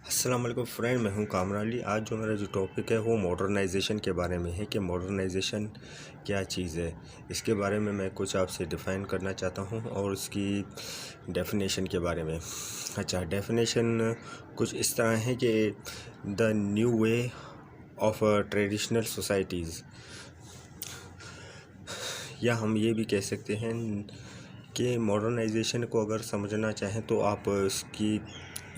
अस्सलाम वालेकुम फ्रेंड, मैं हूं कामरान अली। आज जो मेरा टॉपिक है वो मॉडर्नाइजेशन के बारे में है कि मॉडर्नाइजेशन क्या चीज़ है। इसके बारे में मैं कुछ आपसे डिफ़ाइन करना चाहता हूं और उसकी डेफिनेशन के बारे में। अच्छा, डेफिनेशन कुछ इस तरह है कि the new way of traditional societies, या हम ये भी कह सकते हैं कि मॉडर्नाइजेशन को अगर समझना चाहें तो आप इसकी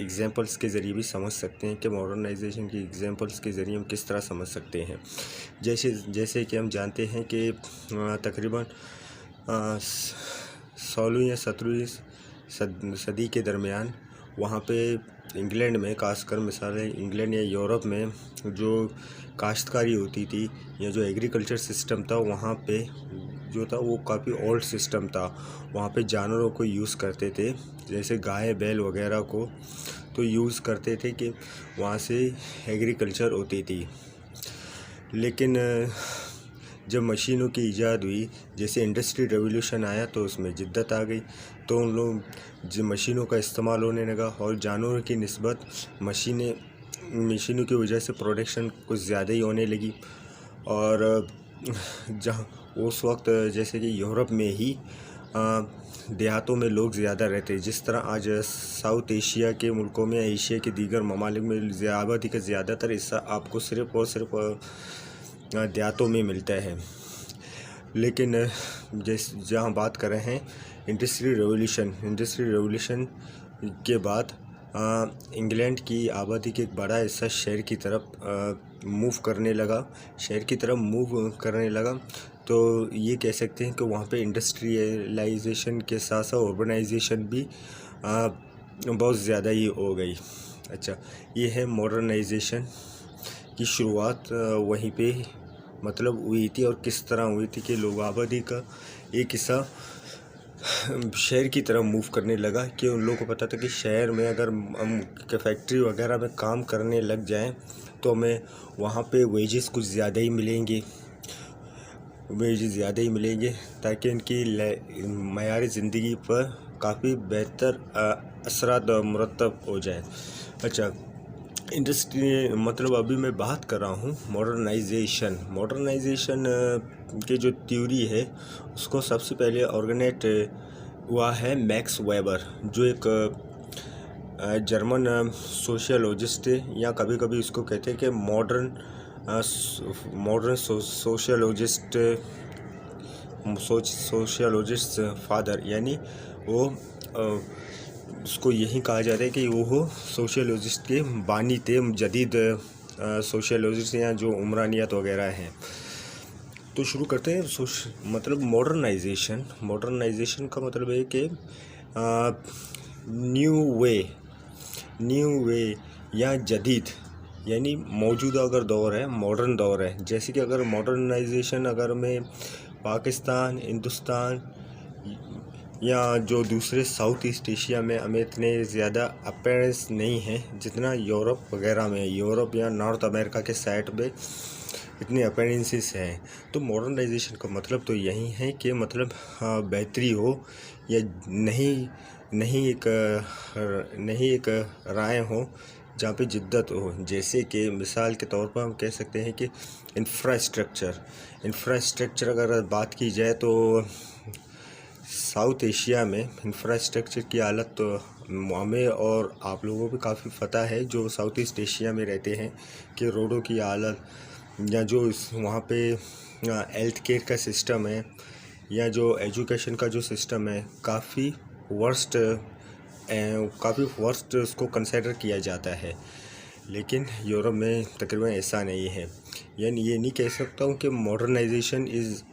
एग्जांपल्स के ज़रिए भी समझ सकते हैं कि मॉडर्नाइजेशन की एग्जांपल्स के ज़रिए हम किस तरह समझ सकते हैं। जैसे जैसे कि हम जानते हैं कि तकरीबन 16वीं या 17वीं सदी के दरमियान वहाँ पे इंग्लैंड में, खासकर मिसाल है इंग्लैंड या यूरोप में, जो काश्तकारी होती थी या जो एग्रीकल्चर सिस्टम था वहाँ पे जो था वो काफ़ी ओल्ड सिस्टम था। वहाँ पे जानवरों को यूज़ करते थे, जैसे गाय बैल वगैरह को तो यूज़ करते थे कि वहाँ से एग्रीकल्चर होती थी। लेकिन जब मशीनों की ईजाद हुई, जैसे इंडस्ट्री रेवोल्यूशन आया, तो उसमें जिद्दत आ गई, तो उन लोग जो मशीनों का इस्तेमाल होने लगा और जानवरों की निस्बत मशीनों की वजह से प्रोडक्शन कुछ ज़्यादा ही होने लगी। और जहाँ उस वक्त जैसे कि यूरोप में ही देहातों में लोग ज़्यादा रहते, जिस तरह आज साउथ एशिया के मुल्कों में, एशिया के दीगर ममालिक में आबादी का ज़्यादातर हिस्सा आपको सिर्फ़ और सिर्फ देहातों में मिलता है। लेकिन जहाँ बात कर रहे हैं इंडस्ट्री रेवोल्यूशन के बाद इंग्लैंड की आबादी का एक बड़ा हिस्सा शहर की तरफ मूव करने लगा। तो ये कह सकते हैं कि वहाँ पे इंडस्ट्रियलाइजेशन के साथ साथ urbanization भी बहुत ज़्यादा ही हो गई। अच्छा, ये है मॉडर्नाइजेशन की शुरुआत वहीं पे मतलब हुई थी, और किस तरह हुई थी कि लोग आबादी का एक हिस्सा शहर की तरफ मूव करने लगा, कि उन लोगों को पता था कि शहर में अगर हम फैक्ट्री वगैरह में काम करने लग जाएं तो हमें वहाँ पे वेजेस कुछ ज़्यादा ही मिलेंगे, ताकि इनकी मयारी ज़िंदगी पर काफ़ी बेहतर असरात मुरतब हो जाए। अच्छा, इंडस्ट्री मतलब अभी मैं बात कर रहा हूँ मॉडर्नाइजेशन के जो थ्योरी है उसको सबसे पहले ऑर्गेनाइज हुआ है मैक्स वेबर, जो एक जर्मन सोशियोलॉजिस्ट है, या कभी कभी इसको कहते हैं कि मॉडर्न सोशियोलॉजिस्ट फादर, यानी वो उसको यही कहा जाता है कि वो सोशियोलॉजिस्ट के बानी थे, जदीद सोशियोलॉजिस्ट या जो उमरानियत वगैरह हैं। तो शुरू करते हैं। मतलब मॉडर्नाइजेशन का मतलब है कि न्यू वे या जदीद, यानी मौजूदा अगर दौर है, मॉडर्न दौर है। जैसे कि अगर मॉडर्नाइजेशन अगर में पाकिस्तान, हिंदुस्तान या जो दूसरे साउथ ईस्ट एशिया में हमें इतने ज़्यादा अपीयरेंस नहीं है जितना यूरोप वगैरह में, यूरोप या नॉर्थ अमेरिका के साइड पे इतने अपीयरेंसेस हैं। तो मॉडर्नाइजेशन का मतलब तो यही है कि मतलब बेहतरी हो, या नहीं एक राय हो जहाँ पे जिद्दत हो। जैसे कि मिसाल के तौर पर हम कह सकते हैं कि इंफ्रास्ट्रक्चर अगर बात की जाए तो साउथ एशिया में इंफ्रास्ट्रक्चर की हालत तो हमें और आप लोगों को काफ़ी पता है, जो साउथ ईस्ट एशिया में रहते हैं, कि रोडों की हालत, या जो वहाँ पे हेल्थ केयर का सिस्टम है, या जो एजुकेशन का जो सिस्टम है, काफ़ी वर्स्ट उसको कंसिडर किया जाता है। लेकिन यूरोप में तकरीबन ऐसा नहीं है। यानी ये नहीं कह सकता हूँ कि मॉडर्नाइजेशन इज़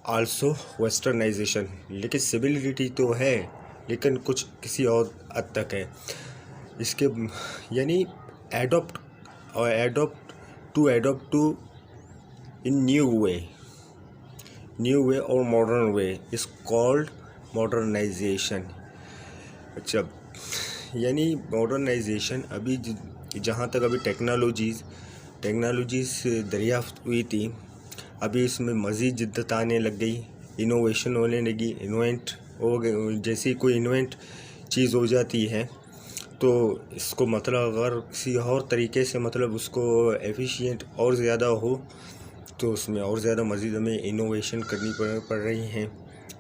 आल्सो वेस्टर्नाइजेशन, लेकिन सिमिलरिटी तो है, लेकिन कुछ किसी और हद तक है। इसके यानी adopt to in new way और modern way is called modernization. अच्छा, यानी मॉडर्नाइजेशन अभी जहाँ तक अभी टेक्नोलॉजीज़ दरियाफ्त हुई थी, अभी इसमें मज़ीद जिद्दत आने लग गई, इनोवेशन होने लगी, इन्वेंट हो गए। जैसे कोई इन्वेंट चीज़ हो जाती है तो इसको मतलब अगर किसी और तरीके से मतलब उसको एफिशिएंट और ज़्यादा हो तो उसमें और ज़्यादा मज़ीद हमें इनोवेशन करनी पड़ रही हैं,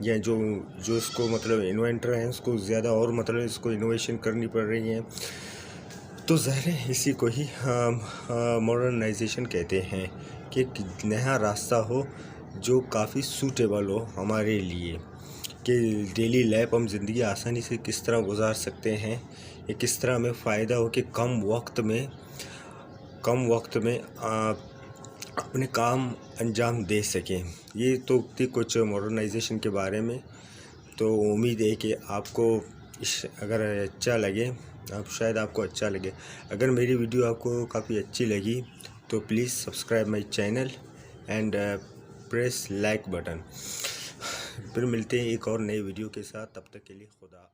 या जो जो इसको मतलब इन्वेंटर हैं उसको ज़्यादा और मतलब इसको इनोवेशन करनी पड़ रही हैं। तो ज़ाहिर है इसी को ही मॉडर्नाइजेशन कहते हैं कि एक नया रास्ता हो जो काफ़ी सूटेबल हो हमारे लिए, कि डेली लाइफ हम ज़िंदगी आसानी से किस तरह गुजार सकते हैं, या किस तरह हमें फ़ायदा हो कि कम वक्त में अपने काम अंजाम दे सकें। ये तो थी कुछ मॉडर्नाइजेशन के बारे में। तो उम्मीद है कि आपको अगर अच्छा लगे, शायद आपको अच्छा लगे। अगर मेरी वीडियो आपको काफ़ी अच्छी लगी तो please subscribe my channel and press like button. फिर मिलते हैं एक और नई वीडियो के साथ, तब तक के लिए खुदा।